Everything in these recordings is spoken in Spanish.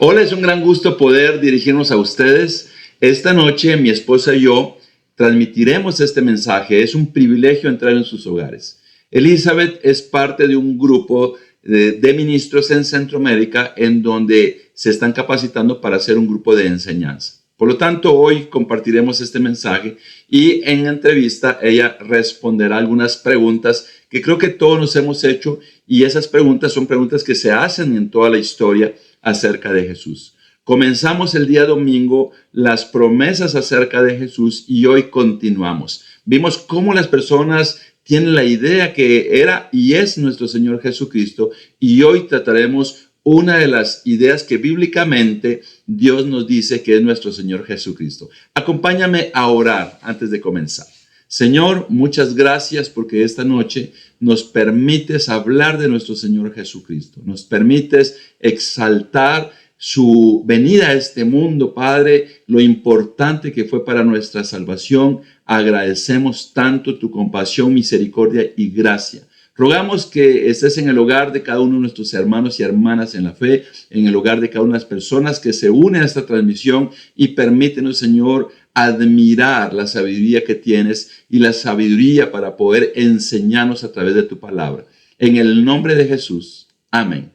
Hola, es un gran gusto poder dirigirnos a ustedes. Esta noche mi esposa y yo transmitiremos este mensaje. Es un privilegio entrar en sus hogares. Elizabeth es parte de un grupo de ministros en Centroamérica en donde se están capacitando para hacer un grupo de enseñanza. Por lo tanto, hoy compartiremos este mensaje y en la entrevista ella responderá algunas preguntas que creo que todos nos hemos hecho, y esas preguntas son preguntas que se hacen en toda la historia acerca de Jesús. Comenzamos el día domingo las promesas acerca de Jesús y hoy continuamos. Vimos cómo las personas tienen la idea que era y es nuestro Señor Jesucristo, y hoy trataremos una de las ideas que bíblicamente Dios nos dice que es nuestro Señor Jesucristo. Acompáñame a orar antes de comenzar. Señor, muchas gracias porque esta noche nos permites hablar de nuestro Señor Jesucristo. Nos permites exaltar su venida a este mundo, Padre, lo importante que fue para nuestra salvación. Agradecemos tanto tu compasión, misericordia y gracia. Rogamos que estés en el hogar de cada uno de nuestros hermanos y hermanas en la fe, en el hogar de cada una de las personas que se unen a esta transmisión, y permítenos, Señor, admirar la sabiduría que tienes y la sabiduría para poder enseñarnos a través de tu palabra. En el nombre de Jesús. Amén.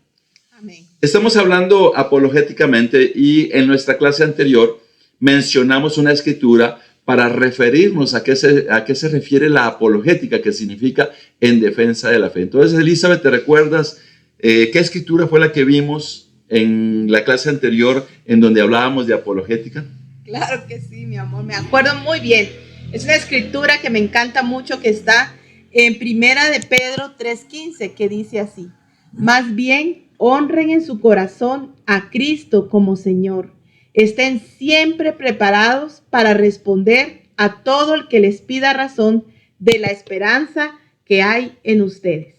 Amén. Estamos hablando apologéticamente y en nuestra clase anterior mencionamos una escritura para referirnos a qué se refiere la apologética, que significa en defensa de la fe. Entonces, Elizabeth, ¿te recuerdas qué escritura fue la que vimos en la clase anterior en donde hablábamos de apologética? Claro que sí, mi amor, me acuerdo muy bien. Es una escritura que me encanta mucho, que está en Primera de Pedro 3:15, que dice así: más bien, honren en su corazón a Cristo como Señor. Estén siempre preparados para responder a todo el que les pida razón de la esperanza que hay en ustedes.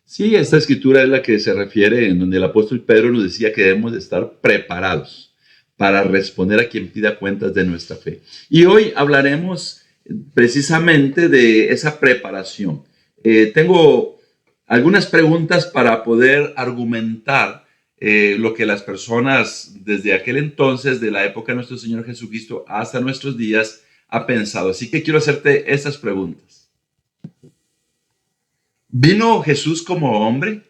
Sí, esta escritura es la que se refiere en donde el apóstol Pedro nos decía que debemos de estar preparados para responder a quien pida cuentas de nuestra fe. Y hoy hablaremos precisamente de esa preparación. Tengo algunas preguntas para poder argumentar lo que las personas desde aquel entonces, de la época de nuestro Señor Jesucristo hasta nuestros días, ha pensado. Así que quiero hacerte estas preguntas. ¿Vino Jesús como hombre?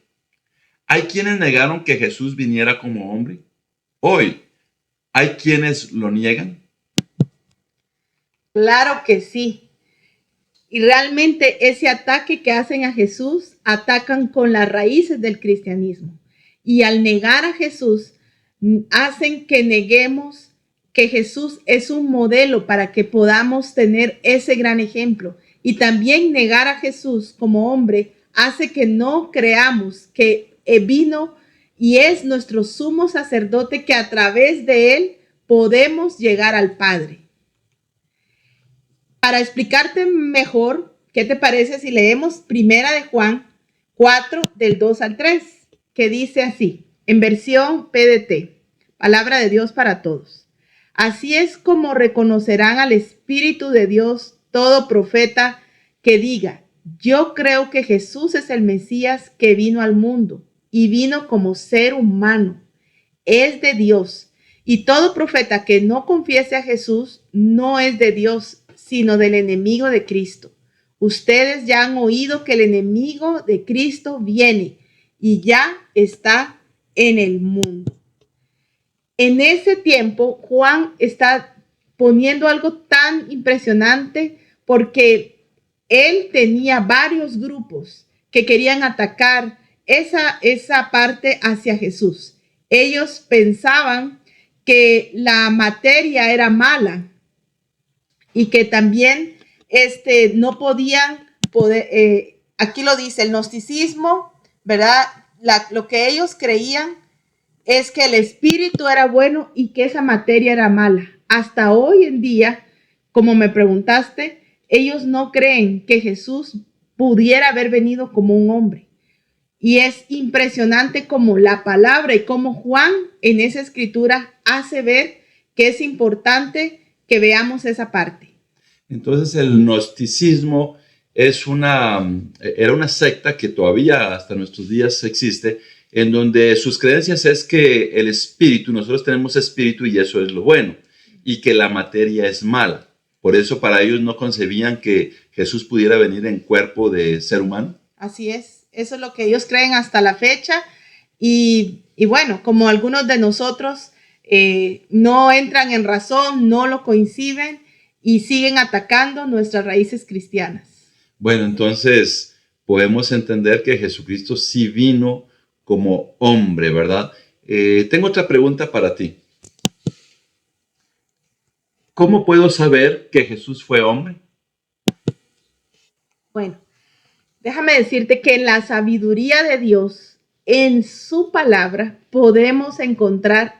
¿Hay quienes negaron que Jesús viniera como hombre? Hoy, ¿hay quienes lo niegan? Claro que sí. Y realmente ese ataque que hacen a Jesús, atacan con las raíces del cristianismo. Y al negar a Jesús, hacen que neguemos que Jesús es un modelo para que podamos tener ese gran ejemplo. Y también negar a Jesús como hombre hace que no creamos que vino y es nuestro sumo sacerdote, que a través de él podemos llegar al Padre. Para explicarte mejor, ¿qué te parece si leemos Primera de Juan 4, del 2 al 3, que dice así, en versión PDT, Palabra de Dios para todos? Así es como reconocerán al Espíritu de Dios todo profeta que diga: yo creo que Jesús es el Mesías que vino al mundo, y vino como ser humano. Es de Dios. Y todo profeta que no confiese a Jesús no es de Dios, sino del enemigo de Cristo. Ustedes ya han oído que el enemigo de Cristo viene y ya está en el mundo. En ese tiempo, Juan está poniendo algo tan impresionante, porque él tenía varios grupos que querían atacar esa parte hacia Jesús. Ellos pensaban que la materia era mala y que también no podían poder, aquí lo dice, el gnosticismo, ¿verdad? Lo que ellos creían es que el espíritu era bueno y que esa materia era mala. Hasta hoy en día, como me preguntaste, ellos no creen que Jesús pudiera haber venido como un hombre. Y es impresionante cómo la palabra y cómo Juan en esa escritura hace ver que es importante que veamos esa parte. Entonces el gnosticismo era una secta que todavía hasta nuestros días existe, en donde sus creencias es que el espíritu, nosotros tenemos espíritu y eso es lo bueno, y que la materia es mala. Por eso para ellos no concebían que Jesús pudiera venir en cuerpo de ser humano. Así es, eso es lo que ellos creen hasta la fecha. Y bueno, como algunos de nosotros no entran en razón, no lo coinciden y siguen atacando nuestras raíces cristianas. Bueno, entonces podemos entender que Jesucristo sí vino como hombre, ¿verdad? Tengo otra pregunta para ti. ¿Cómo puedo saber que Jesús fue hombre? Bueno, déjame decirte que en la sabiduría de Dios, en su palabra, podemos encontrar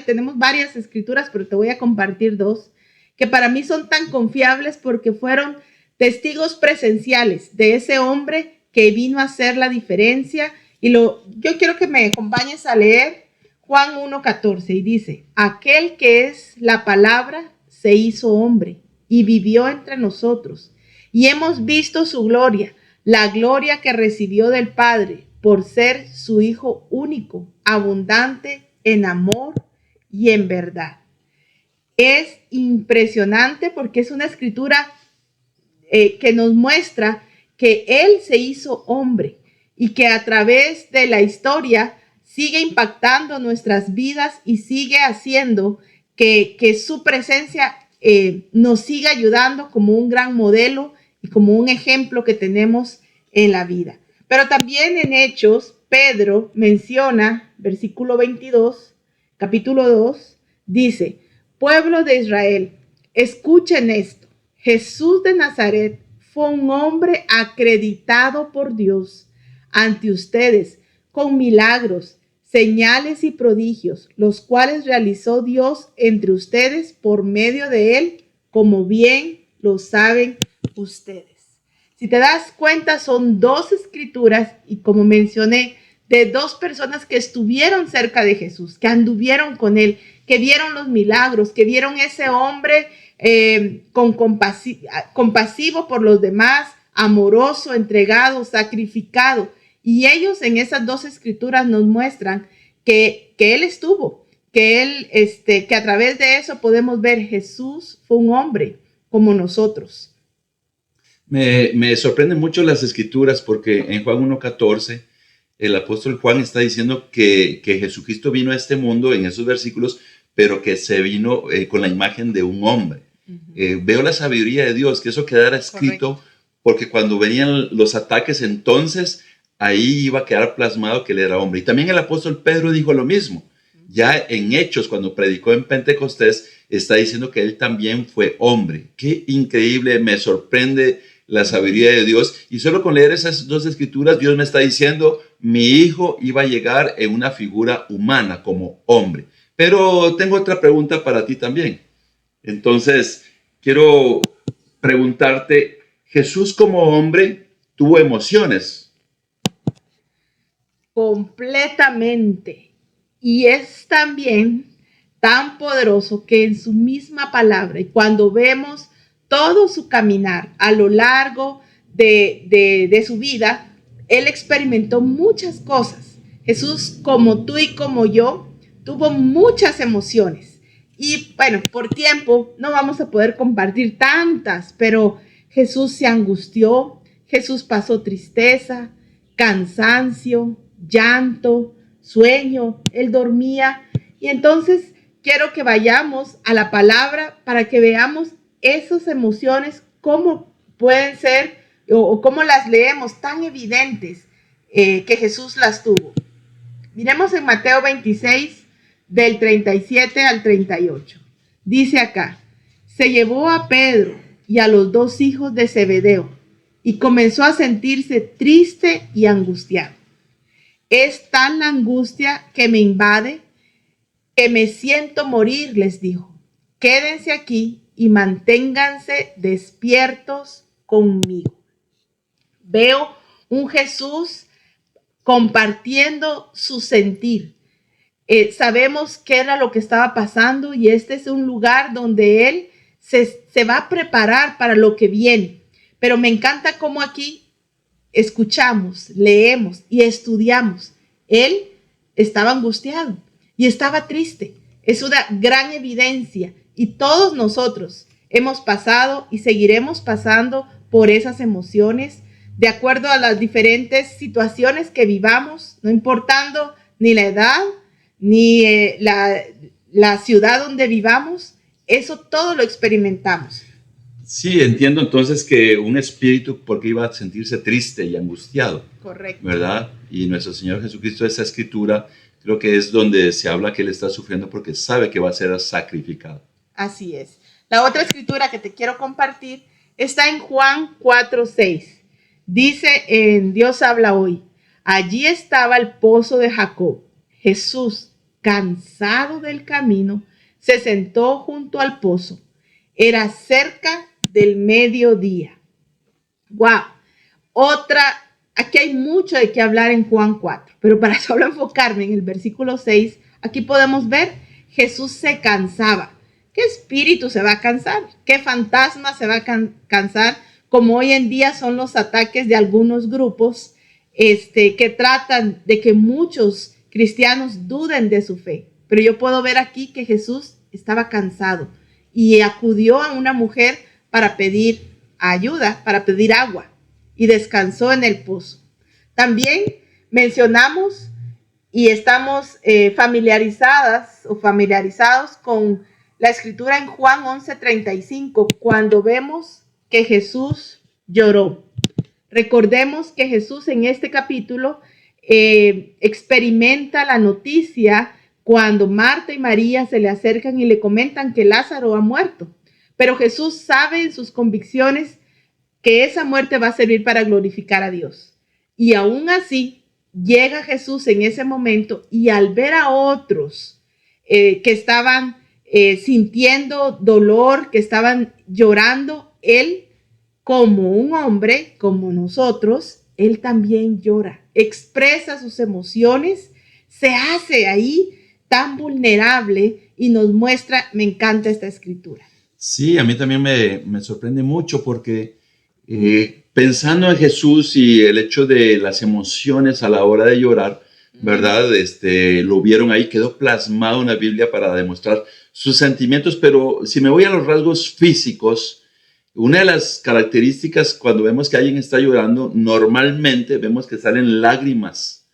tenemos varias escrituras, pero te voy a compartir dos, que para mí son tan confiables porque fueron testigos presenciales de ese hombre que vino a hacer la diferencia. Yo quiero que me acompañes a leer Juan 1:14 y dice, aquel que es la palabra se hizo hombre y vivió entre nosotros y hemos visto su gloria, la gloria que recibió del Padre por ser su Hijo único, abundante en amor y en verdad. Es impresionante porque es una escritura que nos muestra que Él se hizo hombre y que a través de la historia sigue impactando nuestras vidas y sigue haciendo que su presencia nos siga ayudando como un gran modelo y como un ejemplo que tenemos en la vida. Pero también en Hechos, Pedro menciona, versículo 22, capítulo 2, dice, pueblo de Israel, escuchen esto. Jesús de Nazaret fue un hombre acreditado por Dios ante ustedes con milagros, señales y prodigios, los cuales realizó Dios entre ustedes por medio de él, como bien lo saben ustedes. Si te das cuenta, son dos escrituras y como mencioné, de dos personas que estuvieron cerca de Jesús, que anduvieron con él, que vieron los milagros, que vieron ese hombre compasivo por los demás, amoroso, entregado, sacrificado. Y ellos en esas dos escrituras nos muestran que él estuvo, que a través de eso podemos ver Jesús fue un hombre como nosotros. Me sorprenden mucho las escrituras porque en Juan 1:14 el apóstol Juan está diciendo que Jesucristo vino a este mundo en esos versículos, pero que se vino con la imagen de un hombre. Veo la sabiduría de Dios, que eso quedara escrito. Correcto. Porque cuando venían los ataques entonces, ahí iba a quedar plasmado que él era hombre. Y también el apóstol Pedro dijo lo mismo. Ya en Hechos, cuando predicó en Pentecostés, está diciendo que él también fue hombre. Qué increíble, me sorprende la sabiduría de Dios. Y solo con leer esas dos escrituras, Dios me está diciendo, mi hijo iba a llegar en una figura humana como hombre. Pero tengo otra pregunta para ti también. Entonces, quiero preguntarte, ¿Jesús como hombre tuvo emociones? Completamente. Y es también tan poderoso que en su misma palabra, y cuando vemos todo su caminar a lo largo de su vida, él experimentó muchas cosas. Jesús, como tú y como yo, tuvo muchas emociones. Y bueno, por tiempo no vamos a poder compartir tantas, pero Jesús se angustió, Jesús pasó tristeza, cansancio, llanto, sueño, él dormía. Y entonces quiero que vayamos a la palabra para que veamos esas emociones, cómo pueden ser o cómo las leemos tan evidentes que Jesús las tuvo. Miremos en Mateo 26, del 37 al 38. Dice acá, se llevó a Pedro y a los dos hijos de Zebedeo y comenzó a sentirse triste y angustiado. Es tal la angustia que me invade que me siento morir, les dijo. Quédense aquí y manténganse despiertos conmigo. Veo un Jesús compartiendo su sentir. Sabemos qué era lo que estaba pasando y este es un lugar donde él se va a preparar para lo que viene. Pero me encanta cómo aquí escuchamos, leemos y estudiamos, él estaba angustiado y estaba triste. Es una gran evidencia y todos nosotros hemos pasado y seguiremos pasando por esas emociones de acuerdo a las diferentes situaciones que vivamos, no importando ni la edad, ni la ciudad donde vivamos, eso todo lo experimentamos. Sí, entiendo entonces que un espíritu, porque iba a sentirse triste y angustiado, Correcto. ¿verdad? Y nuestro Señor Jesucristo, esa escritura, creo que es donde se habla que Él está sufriendo porque sabe que va a ser sacrificado. Así es. La otra escritura que te quiero compartir está en Juan 4:6. Dice en Dios habla hoy, allí estaba el pozo de Jacob. Jesús, cansado del camino, se sentó junto al pozo. Era cerca del mediodía. Wow. Aquí hay mucho de qué hablar en Juan 4, pero para solo enfocarme en el versículo 6, aquí podemos ver Jesús se cansaba. ¿Qué espíritu se va a cansar? ¿Qué fantasma se va a cansar? Como hoy en día son los ataques de algunos grupos que tratan de que muchos cristianos duden de su fe. Pero yo puedo ver aquí que Jesús estaba cansado y acudió a una mujer para pedir ayuda, para pedir agua, y descansó en el pozo. También mencionamos y estamos familiarizados con la escritura en Juan 11:35, cuando vemos que Jesús lloró. Recordemos que Jesús en este capítulo experimenta la noticia cuando Marta y María se le acercan y le comentan que Lázaro ha muerto. Pero Jesús sabe en sus convicciones que esa muerte va a servir para glorificar a Dios. Y aún así, llega Jesús en ese momento y al ver a otros que estaban sintiendo dolor, que estaban llorando, él, como un hombre, como nosotros, él también llora, expresa sus emociones, se hace ahí tan vulnerable y nos muestra, me encanta esta escritura. Sí, a mí también me sorprende mucho porque pensando en Jesús y el hecho de las emociones a la hora de llorar, ¿verdad? Lo vieron ahí, quedó plasmado en la Biblia para demostrar sus sentimientos, pero si me voy a los rasgos físicos, una de las características cuando vemos que alguien está llorando, normalmente vemos que salen lágrimas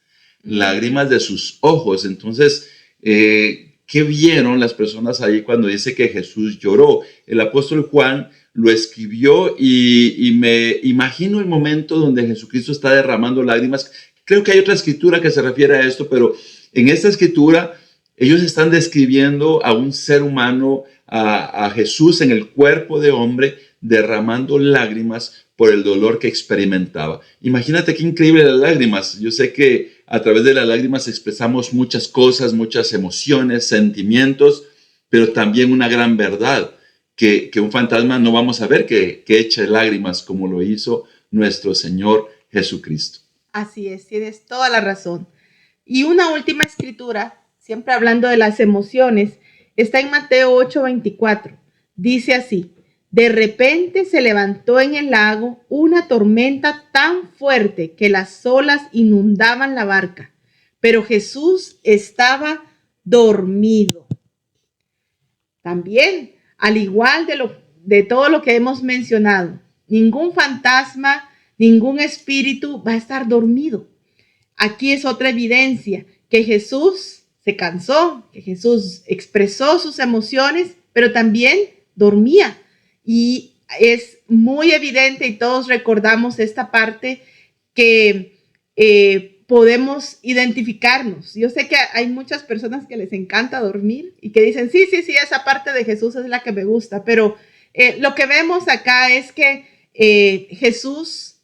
de sus ojos. Entonces, ¿qué vieron las personas ahí cuando dice que Jesús lloró? El apóstol Juan lo escribió y me imagino el momento donde Jesucristo está derramando lágrimas. Creo que hay otra escritura que se refiere a esto, pero en esta escritura ellos están describiendo a un ser humano, a Jesús en el cuerpo de hombre, derramando lágrimas por el dolor que experimentaba. Imagínate qué increíble las lágrimas. Yo sé que a través de las lágrimas expresamos muchas cosas, muchas emociones, sentimientos, pero también una gran verdad, que un fantasma no vamos a ver que eche lágrimas como lo hizo nuestro Señor Jesucristo. Así es, tienes toda la razón. Y una última escritura, siempre hablando de las emociones, está en Mateo 8:24. Dice así: de repente se levantó en el lago una tormenta tan fuerte que las olas inundaban la barca, pero Jesús estaba dormido. También, al igual de todo lo que hemos mencionado, ningún fantasma, ningún espíritu va a estar dormido. Aquí es otra evidencia que Jesús se cansó, que Jesús expresó sus emociones, pero también dormía. Y es muy evidente, y todos recordamos esta parte, que podemos identificarnos. Yo sé que hay muchas personas que les encanta dormir y que dicen, sí, esa parte de Jesús es la que me gusta, pero lo que vemos acá es que Jesús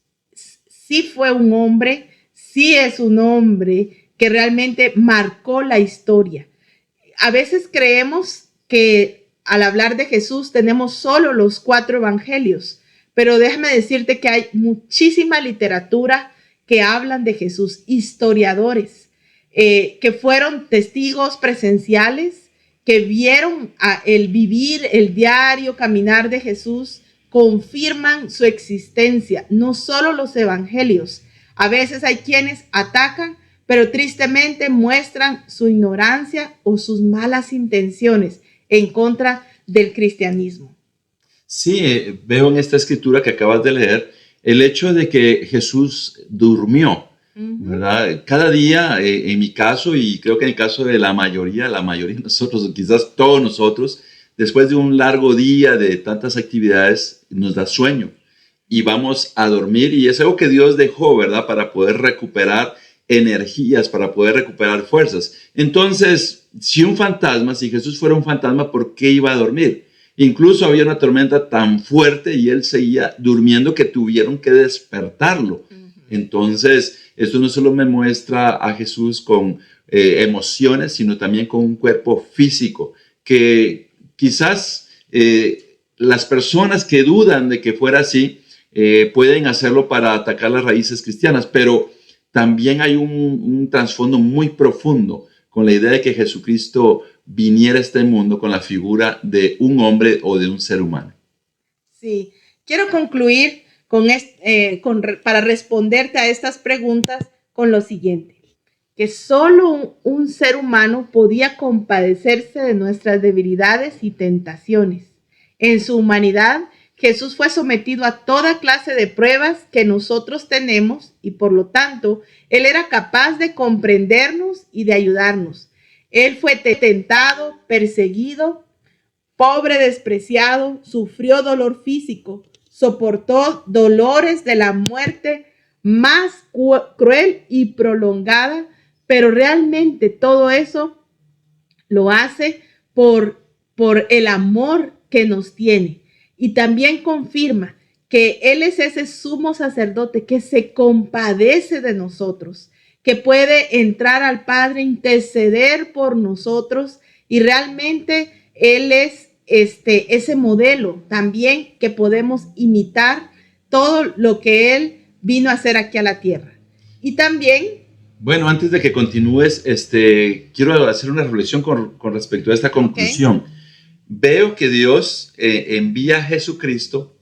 sí fue un hombre, sí es un hombre que realmente marcó la historia. A veces creemos que al hablar de Jesús tenemos solo los 4 evangelios, pero déjame decirte que hay muchísima literatura que hablan de Jesús, historiadores que fueron testigos presenciales, que vieron el vivir, el diario caminar de Jesús, confirman su existencia, no solo los evangelios. A veces hay quienes atacan, pero tristemente muestran su ignorancia o sus malas intenciones en contra del cristianismo. Sí, veo en esta escritura que acabas de leer el hecho de que Jesús durmió, ¿verdad? Cada día, en mi caso, y creo que en el caso de la mayoría de nosotros, o quizás todos nosotros, después de un largo día de tantas actividades, nos da sueño y vamos a dormir, y es algo que Dios dejó, ¿verdad? Para poder recuperar energías, para poder recuperar fuerzas. Entonces, si Jesús fuera un fantasma, ¿por qué iba a dormir? Incluso había una tormenta tan fuerte y él seguía durmiendo que tuvieron que despertarlo. Entonces, esto no solo me muestra a Jesús con emociones, sino también con un cuerpo físico, que quizás las personas que dudan de que fuera así pueden hacerlo para atacar las raíces cristianas, pero también hay un trasfondo muy profundo con la idea de que Jesucristo viniera a este mundo con la figura de un hombre o de un ser humano. Sí, quiero concluir para responderte a estas preguntas con lo siguiente, que solo un ser humano podía compadecerse de nuestras debilidades y tentaciones. En su humanidad, Jesús fue sometido a toda clase de pruebas que nosotros tenemos y por lo tanto, Él era capaz de comprendernos y de ayudarnos. Él fue tentado, perseguido, pobre, despreciado, sufrió dolor físico, soportó dolores de la muerte más cruel y prolongada, pero realmente todo eso lo hace por el amor que nos tiene. Y también confirma que Él es ese sumo sacerdote que se compadece de nosotros, que puede entrar al Padre, interceder por nosotros, y realmente Él es ese modelo también que podemos imitar todo lo que Él vino a hacer aquí a la tierra. Y también... Bueno, antes de que continúes, quiero hacer una reflexión con respecto a esta conclusión. Okay. Veo que Dios envía a Jesucristo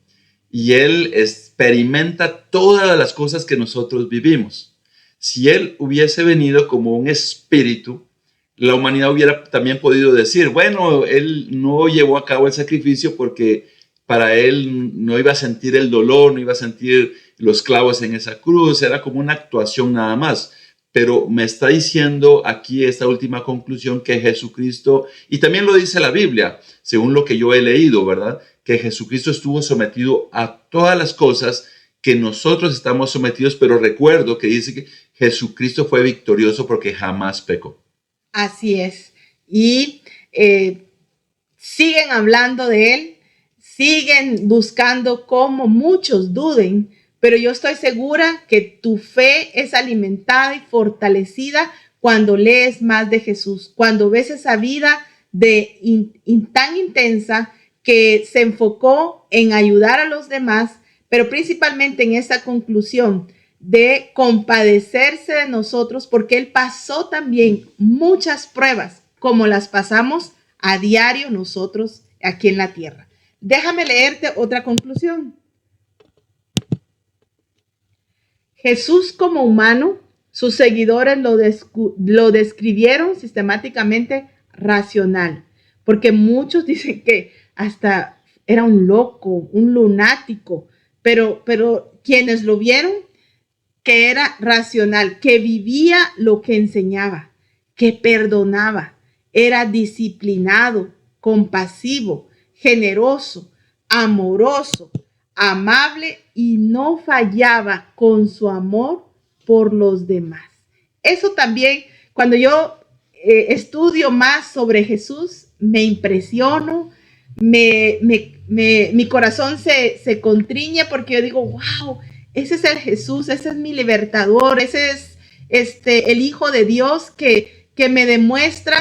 y Él experimenta todas las cosas que nosotros vivimos. Si Él hubiese venido como un espíritu, la humanidad hubiera también podido decir, bueno, Él no llevó a cabo el sacrificio porque para Él no iba a sentir el dolor, no iba a sentir los clavos en esa cruz, era como una actuación nada más. Pero me está diciendo aquí esta última conclusión que Jesucristo, y también lo dice la Biblia, según lo que yo he leído, ¿verdad? Que Jesucristo estuvo sometido a todas las cosas que nosotros estamos sometidos, pero recuerdo que dice que Jesucristo fue victorioso porque jamás pecó. Así es. Y siguen hablando de Él, siguen buscando cómo muchos duden, pero yo estoy segura que tu fe es alimentada y fortalecida cuando lees más de Jesús, cuando ves esa vida tan intensa que se enfocó en ayudar a los demás, pero principalmente en esa conclusión de compadecerse de nosotros, porque Él pasó también muchas pruebas como las pasamos a diario nosotros aquí en la tierra. Déjame leerte otra conclusión. Jesús como humano, sus seguidores lo describieron sistemáticamente racional, porque muchos dicen que hasta era un loco, un lunático, pero quienes lo vieron, que era racional, que vivía lo que enseñaba, que perdonaba, era disciplinado, compasivo, generoso, amoroso, amable y no fallaba con su amor por los demás. Eso también, cuando yo estudio más sobre Jesús, me impresiono, mi corazón se contriñe porque yo digo, wow, ese es el Jesús, ese es mi libertador, ese es el Hijo de Dios que me demuestra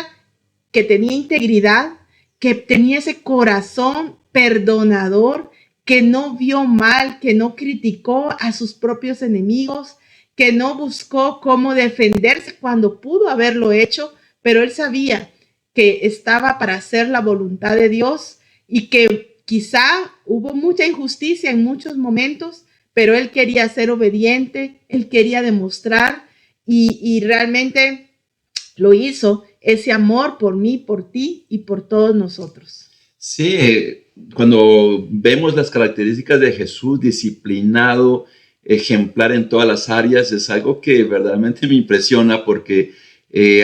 que tenía integridad, que tenía ese corazón perdonador, que no vio mal, que no criticó a sus propios enemigos, que no buscó cómo defenderse cuando pudo haberlo hecho, pero él sabía que estaba para hacer la voluntad de Dios y que quizá hubo mucha injusticia en muchos momentos, pero él quería ser obediente, él quería demostrar y realmente lo hizo, ese amor por mí, por ti y por todos nosotros. Sí, cuando vemos las características de Jesús, disciplinado, ejemplar en todas las áreas, es algo que verdaderamente me impresiona porque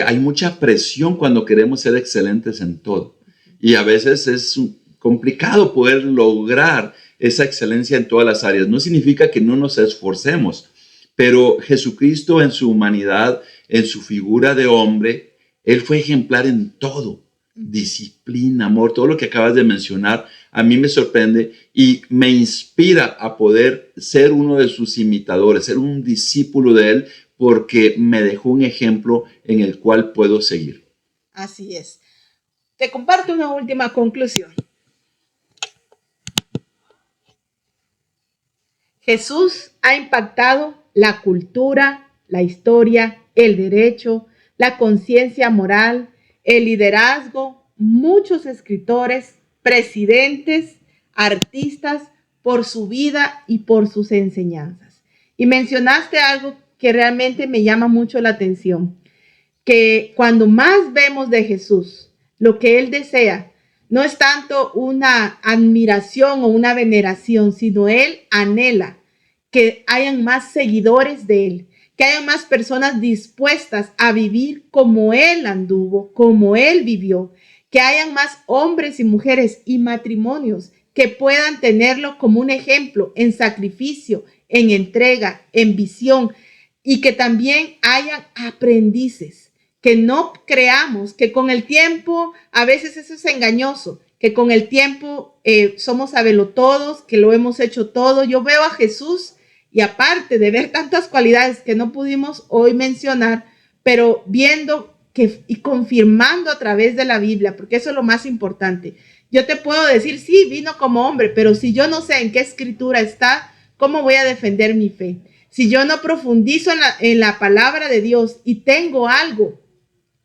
hay mucha presión cuando queremos ser excelentes en todo. Y a veces es complicado poder lograr esa excelencia en todas las áreas. No significa que no nos esforcemos, pero Jesucristo en su humanidad, en su figura de hombre, Él fue ejemplar en todo. Disciplina, amor, todo lo que acabas de mencionar, a mí me sorprende y me inspira a poder ser uno de sus imitadores, ser un discípulo de Él, porque me dejó un ejemplo en el cual puedo seguir. Así es. Te comparto una última conclusión. Jesús ha impactado la cultura, la historia, el derecho, la conciencia moral, el liderazgo, muchos escritores, presidentes, artistas, por su vida y por sus enseñanzas. Y mencionaste algo que realmente me llama mucho la atención, que cuando más vemos de Jesús, lo que Él desea no es tanto una admiración o una veneración, sino Él anhela que hayan más seguidores de Él, que hayan más personas dispuestas a vivir como Él anduvo, como Él vivió, que hayan más hombres y mujeres y matrimonios que puedan tenerlo como un ejemplo en sacrificio, en entrega, en visión, y que también hayan aprendices, que no creamos que con el tiempo, a veces eso es engañoso, que con el tiempo somos sabelotodos, que lo hemos hecho todo. Yo veo a Jesús y aparte de ver tantas cualidades que no pudimos hoy mencionar, pero viendo que, y confirmando a través de la Biblia, porque eso es lo más importante. Yo te puedo decir, sí, vino como hombre, pero si yo no sé en qué escritura está, ¿cómo voy a defender mi fe? Si yo no profundizo en la palabra de Dios y tengo algo,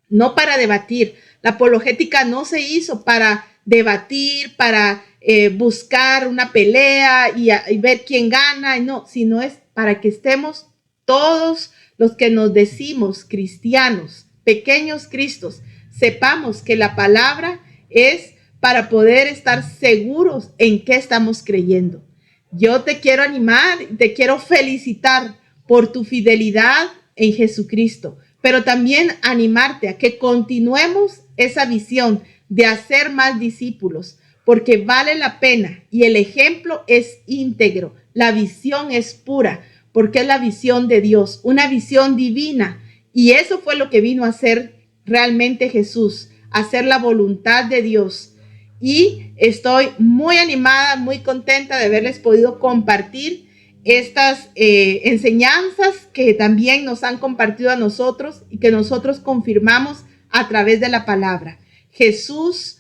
no para debatir. La apologética no se hizo para debatir, para buscar una pelea y ver quién gana, no, sino es para que estemos todos los que nos decimos cristianos, pequeños cristos, sepamos que la palabra es para poder estar seguros en qué estamos creyendo. Yo te quiero animar, te quiero felicitar por tu fidelidad en Jesucristo, pero también animarte a que continuemos esa visión de hacer más discípulos, porque vale la pena y el ejemplo es íntegro, la visión es pura, porque es la visión de Dios, una visión divina, y eso fue lo que vino a hacer realmente Jesús, hacer la voluntad de Dios. Y estoy muy animada, muy contenta de haberles podido compartir estas enseñanzas que también nos han compartido a nosotros y que nosotros confirmamos a través de la palabra. Jesús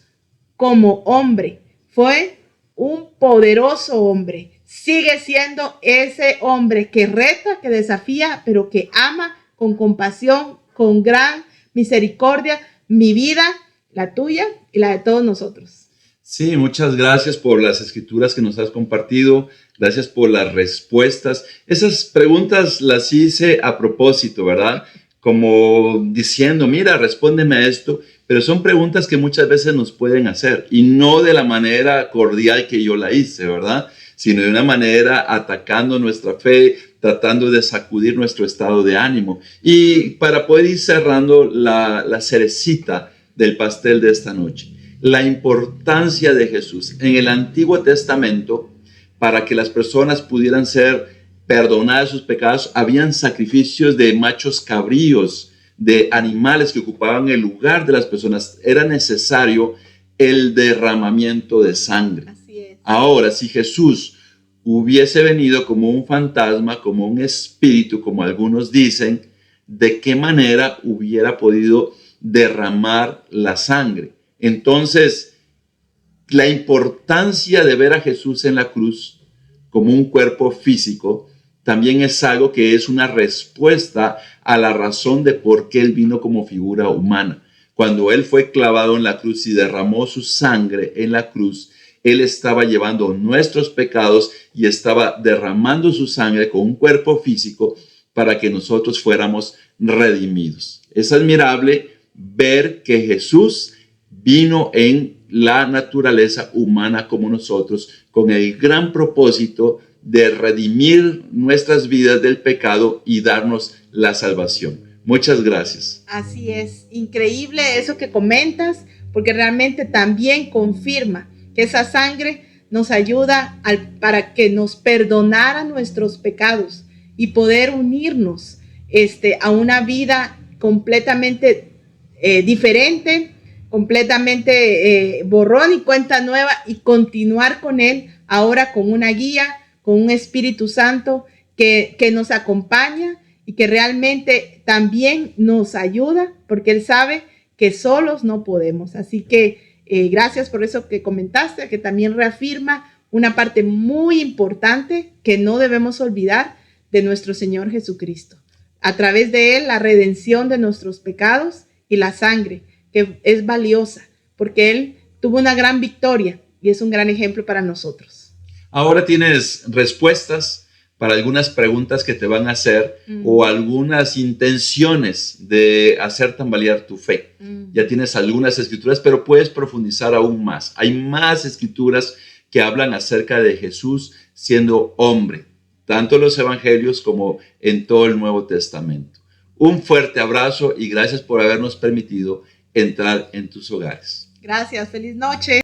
como hombre fue un poderoso hombre. Sigue siendo ese hombre que reta, que desafía, pero que ama con compasión, con gran misericordia, mi vida, la tuya y la de todos nosotros. Sí, muchas gracias por las escrituras que nos has compartido. Gracias por las respuestas. Esas preguntas las hice a propósito, ¿verdad? Como diciendo, mira, respóndeme a esto. Pero son preguntas que muchas veces nos pueden hacer y no de la manera cordial que yo la hice, ¿verdad? Sino de una manera atacando nuestra fe, tratando de sacudir nuestro estado de ánimo. Y para poder ir cerrando la cerecita del pastel de esta noche, la importancia de Jesús. En el Antiguo Testamento, para que las personas pudieran ser perdonadas sus pecados, habían sacrificios de machos cabríos, de animales que ocupaban el lugar de las personas. Era necesario el derramamiento de sangre. Así es. Ahora, si Jesús hubiese venido como un fantasma, como un espíritu, como algunos dicen, ¿de qué manera hubiera podido derramar la sangre? Entonces, la importancia de ver a Jesús en la cruz como un cuerpo físico también es algo que es una respuesta a la razón de por qué Él vino como figura humana. Cuando Él fue clavado en la cruz y derramó su sangre en la cruz, Él estaba llevando nuestros pecados y estaba derramando su sangre con un cuerpo físico para que nosotros fuéramos redimidos. Es admirable ver que Jesús vino en la naturaleza humana como nosotros, con el gran propósito de redimir nuestras vidas del pecado y darnos la salvación. Muchas gracias. Así es, increíble eso que comentas, porque realmente también confirma que esa sangre nos ayuda para que nos perdonara nuestros pecados y poder unirnos a una vida completamente diferente, completamente borrón y cuenta nueva, y continuar con Él ahora con una guía, con un Espíritu Santo que nos acompaña y que realmente también nos ayuda, porque Él sabe que solos no podemos. Así que gracias por eso que comentaste, que también reafirma una parte muy importante que no debemos olvidar de nuestro Señor Jesucristo. A través de Él, la redención de nuestros pecados y la sangre, que es valiosa, porque Él tuvo una gran victoria y es un gran ejemplo para nosotros. Ahora tienes respuestas para algunas preguntas que te van a hacer o algunas intenciones de hacer tambalear tu fe. Ya tienes algunas escrituras, pero puedes profundizar aún más. Hay más escrituras que hablan acerca de Jesús siendo hombre, tanto en los evangelios como en todo el Nuevo Testamento. Un fuerte abrazo y gracias por habernos permitido entrar en tus hogares. Gracias, feliz noche.